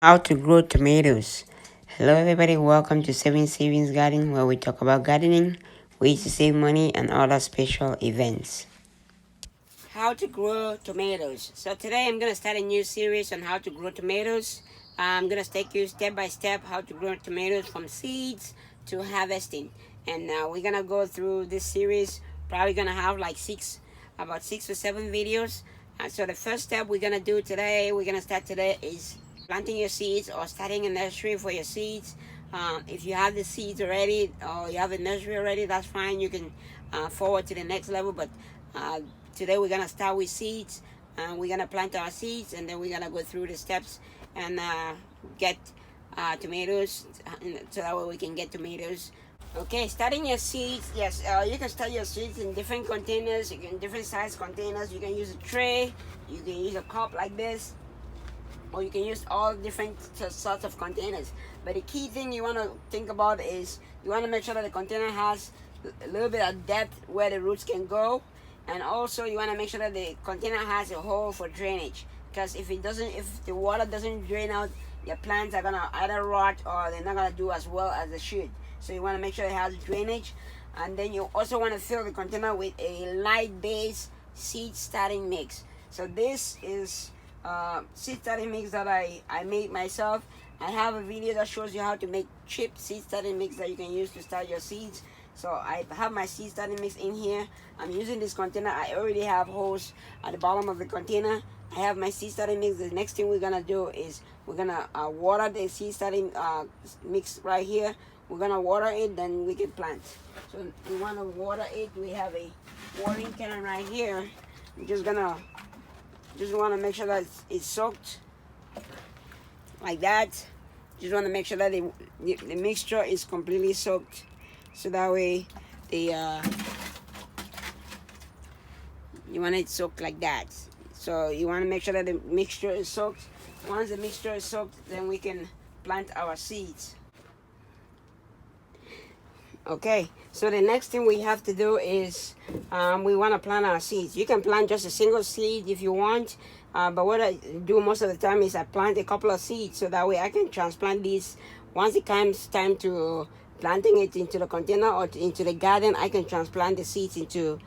How to grow tomatoes. Hello everybody, welcome to Saving Savings Garden, where we talk about gardening, ways to save money, and other special events. How to grow tomatoes. So today I'm going to start a new series on how to grow tomatoes. I'm going to take you step by step how to grow tomatoes from seeds to harvesting. And we're going to go through this series, probably going to have like about 6 or 7 videos. So the first step we're going to do today, is planting your seeds or starting a nursery for your seeds. If you have the seeds already or you have a nursery already, that's fine. You can forward to the next level. But today we're gonna start with seeds. We're gonna plant our seeds, and then we're gonna go through the steps and get tomatoes, so that way we can get tomatoes. Okay, starting your seeds. Yes, you can start your seeds in different containers. You can different size containers. You can use a tray. You can use a cup like this, or you can use all different sorts of containers. But the key thing you want to think about is you want to make sure that the container has a little bit of depth where the roots can go, and also you want to make sure that the container has a hole for drainage, because if the water doesn't drain out, your plants are gonna either rot or they're not gonna do as well as they should. So you want to make sure it has drainage. And then you also want to fill the container with a light base seed starting mix. So this is seed starting mix that I made myself. I have a video that shows you how to make cheap seed starting mix that you can use to start your seeds. So I have my seed starting mix in here. I'm using this container. I already have holes at the bottom of the container. I have my seed starting mix. The next thing we're gonna do is we're gonna water the seed starting mix right here. We're gonna water it, then we can plant. So we want to water it. We have a watering can right here. I'm just want to make sure that it's soaked like that. Just want to make sure that the mixture is completely soaked, so that way you want it soaked like that. So you want to make sure that the mixture is soaked. Once the mixture is soaked, then we can plant our seeds. Okay, so the next thing we have to do is we want to plant our seeds. You can plant just a single seed if you want, but what I do most of the time is I plant a couple of seeds, so that way I can transplant these. Once it comes time to planting it into the container or into the garden, I can transplant the seeds into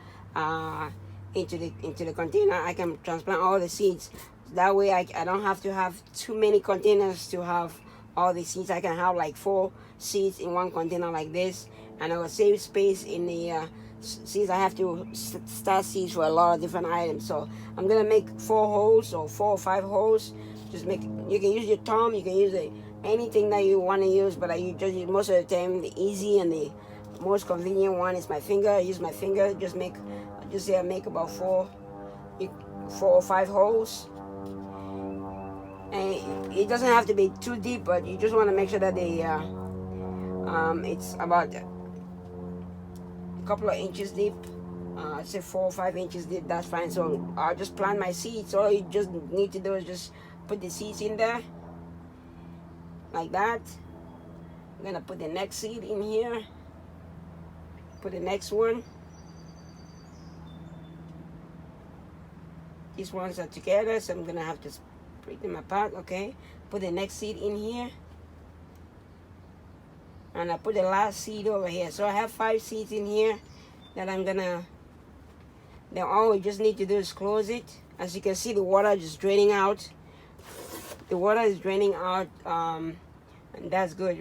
the container. I can transplant all the seeds. That way I don't have to have too many containers to have all the seeds. I can have like 4 seeds in one container like this, and I will save space in the seeds. I have to start seeds for a lot of different items. So I'm gonna make 4 holes or 4 or 5 holes. You can use your thumb, you can use anything that you want to use, but I just use most of the time the easy and the most convenient one is my finger. I use my finger. I make about 4 or 5 holes. And it doesn't have to be too deep, but you just want to make sure that it's about a couple of inches deep. I'd say 4 or 5 inches deep. That's fine. So I'll just plant my seeds. All you just need to do is just put the seeds in there like that. I'm gonna put the next seed in here. Put the next one. These ones are together, so I'm gonna have to break them apart. Okay, put the next seed in here, and I put the last seed over here. So I have 5 seeds in here that I'm gonna. Then all we just need to do is close it. As you can see, the water is draining out. The water is draining out, and that's good.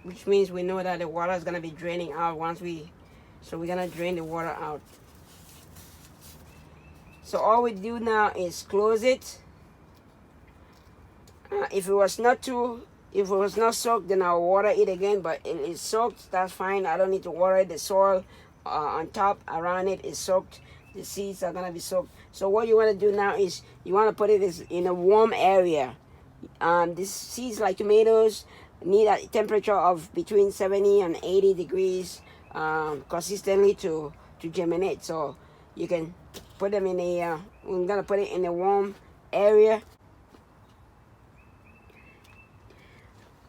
Which means we know that the water is gonna be draining out so we're gonna drain the water out. So all we do now is close it. If it was not soaked, then I'll water it again. But it is soaked, that's fine. I don't need to water it. The soil on top around it is soaked. The seeds are gonna be soaked. So what you want to do now is you want to put it in a warm area. These seeds, like tomatoes, need a temperature of between 70 and 80 degrees consistently to germinate. So you can put them we're gonna put it in a warm area.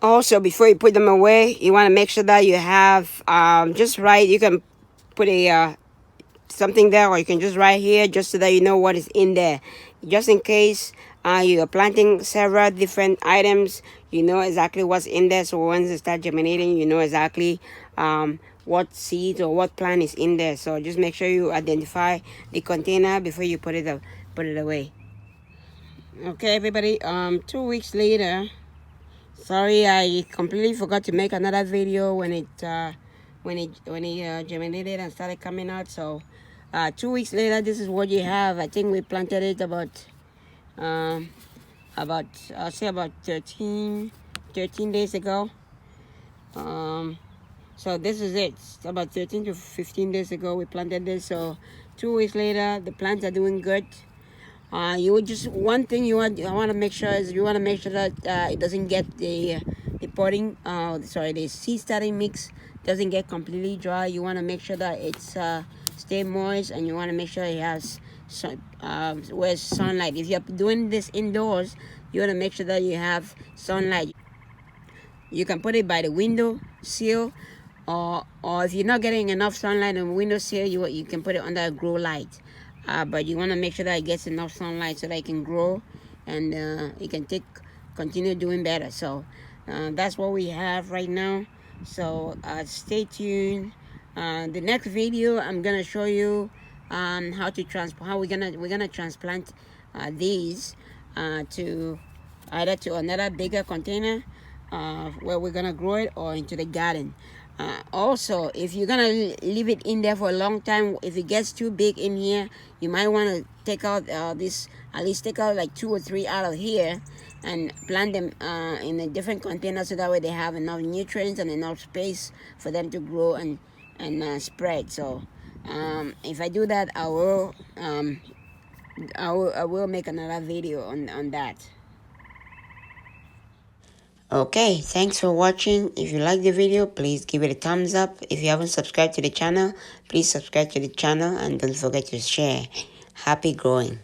Also, before you put them away, you want to make sure that you have just right. You can put something there, or you can just write here, just so that you know what is in there, just in case you're planting several different items, you know exactly what's in there. So once it starts germinating, you know exactly what seeds or what plant is in there. So just make sure you identify the container before you put it away. Okay, everybody. 2 weeks later. Sorry, I completely forgot to make another video when it germinated and started coming out. So 2 weeks later, this is what you have. I think we planted it um, about I'll say about 13 days ago. So this is it. It's about 13 to 15 days ago we planted this. So 2 weeks later, the plants are doing good. You would just one thing I want to make sure is you want to make sure that it doesn't get the potting the seed starting mix doesn't get completely dry. You want to make sure that it's stay moist, and you want to make sure it has where's sunlight. If you're doing this indoors, you want to make sure that you have sunlight. You can put it by the window sill, or if you're not getting enough sunlight on the window sill, you can put it under a grow light. But you want to make sure that it gets enough sunlight so that it can grow, and it can continue doing better. So that's what we have right now. So stay tuned. The next video I'm gonna show you how we're gonna transplant these to either to another bigger container where we're gonna grow it, or into the garden. Also, if you're gonna leave it in there for a long time, if it gets too big in here, you might want to take out at least take out like 2 or 3 out of here and plant them in a different container, so that way they have enough nutrients and enough space for them to grow and spread. So if I do that, I will make another video on that. Okay, thanks for watching. If you like the video, please give it a thumbs up. If you haven't subscribed to the channel, please subscribe to the channel, and don't forget to share. Happy growing.